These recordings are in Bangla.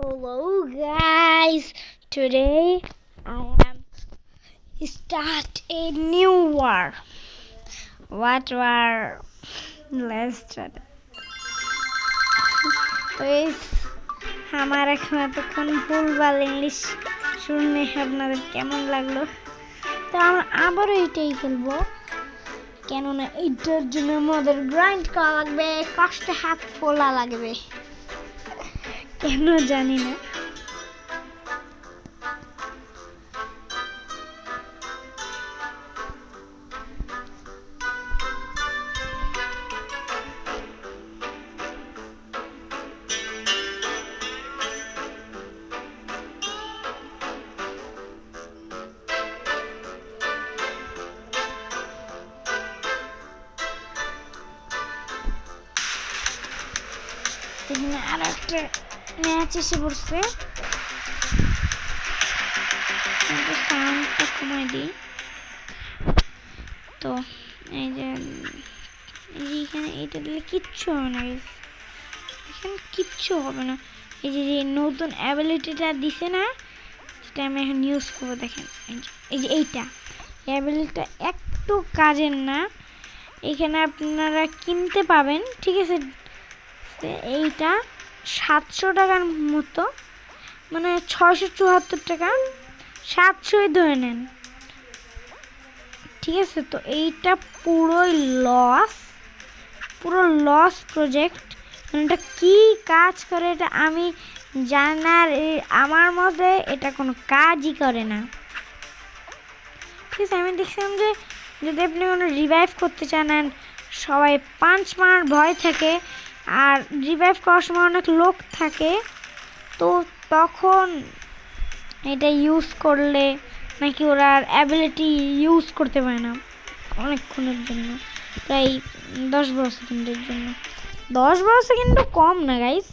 Hello guys, today I am start a new war. What war? Let's start. तो इस हमारा এতক্ষণ ভুলভাল ইংলিশ শুনে আপনাদের কেমন লাগলো? তো আমরা আবারও এটাই খেলবো, কেননা এটার জন্য আমাদের গ্রাইন্ড করা লাগবে, কষ্টে হাত ফোলা লাগবে, কেন জানি না। আর একটা ম্যাচ এসে পড়ছে, সাউন্ডটা কমাই দিই। তো এই যে এখানে এটা দিলে কিচ্ছু হবে না, এখানে কিচ্ছু হবে না। এই যে নতুন অ্যাবিলিটিটা দিছে না, সেটা আমি এখন ইউজ করবো। দেখেন এই যে এইটা অ্যাবিলিটিটা একটু কাজের না, এখানে আপনারা কিনতে পাবেন, ঠিক আছে। এইটা 700 টাকার মতো, মানে 674 টাকা, 700ই ধরে নেন, ঠিক আছে। তো এইটা পুরোই লস প্রজেক্ট। এটা কি কাজ করে এটা আমি জানার, আমার মতে এটা কোনো কাজই করে না, ঠিক আছে। আমি দেখছিলাম যে যদি আপনি কোনো রিভাইভ করতে চান, সবাই পাঞ্চ মারার ভয় থাকে আর রিভাইভ করার সময় অনেক লোক থাকে, তো তখন এটা ইউজ করলে নাকি ওরা অ্যাবিলিটি ইউজ করতে পারে না অনেকক্ষণের জন্য, প্রায় 10-12 সেকেন্ডের জন্য। 10-12 সেকেন্ডও কম না গাইস,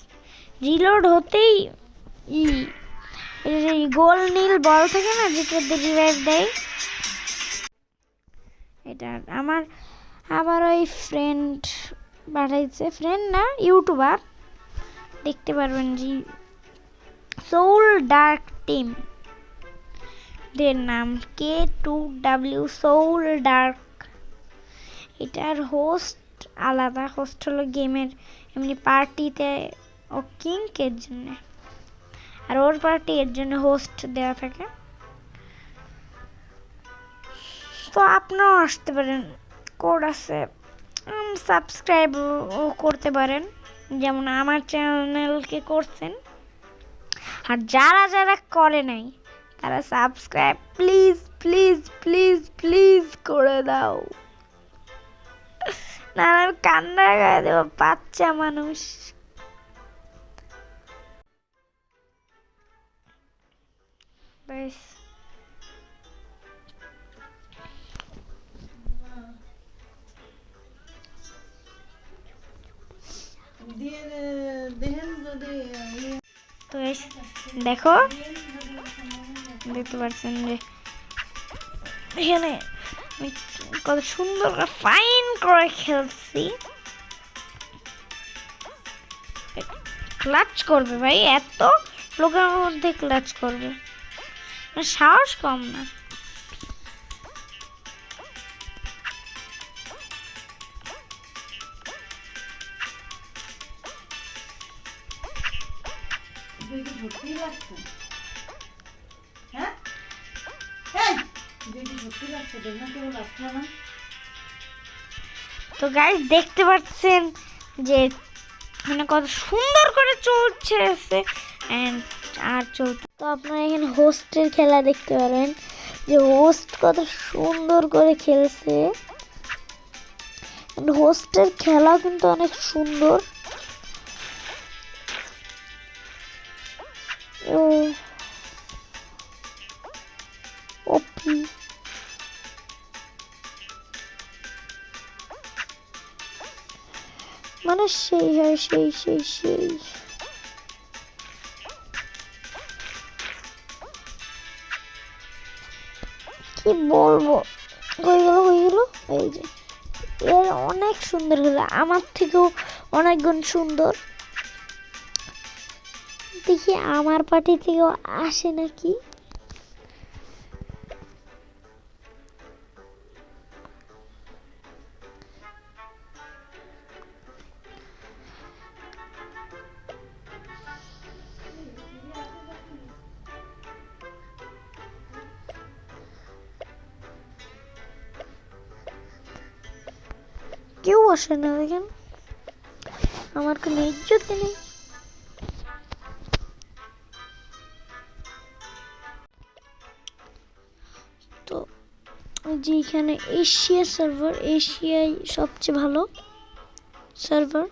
রিলোড হতেই গোল নীল বল থাকে না, যেটাতে রিভাইভ দেয়। এটা আমার আবার ওই ফ্রেন্ড পাঠাইছে, ফ্রেন্ড না ইউটিউবার, দেখতে পারবেন যে সোল ডার্ক টিম, এর নাম K2W সোল ডার্ক। এটার হোস্ট আলাদা, হোস্ট হলো গেমের এমনি পার্টিতে ও কিংকের জন্য, আর ওর পার্টি এর জন্য হোস্ট দেওয়া থাকে। তো আপনারাও আসতে পারেন, কোড আছে, সাবস্ক্রাইব করতে পারেন, যেমন আমার চ্যানেলকে করছেন। আর যারা যারা করে নাই তারা subscribe please please please please করে দাও, না আমি কান্না করে দেবো, বাচ্চা মানুষ। তো দেখো, দেখতে পাচ্ছেন যে এখানে কত সুন্দর ফাইন করে খেলছি। ক্লাচ করবে ভাই, এত লোকের মধ্যে ক্লাচ করবে, সাহস কম না। তো গাইস দেখতে পাচ্ছেন যে মানে কত সুন্দর করে চলছে আর চলতে। তো আপনারা এখানে হোস্টের খেলা দেখতে পারেন, যে হোস্ট কত সুন্দর করে খেলছে। হোস্টের খেলা কিন্তু অনেক সুন্দর। ওপি মানে সেই হয়, সেই সেই সেই কি বলবো, হয়ে গেল। এই যে এর অনেক সুন্দর হলো, আমার থেকেও অনেক গুণ সুন্দর। দেখি আমার পার্টি থেকেও আসে নাকি। কেউ আসে না দেখেন, আমার কোনো ইজ্জত নেই। তো যেখানে এশিয়া সার্ভার, এশিয়ায় সবচেয়ে ভালো সার্ভার।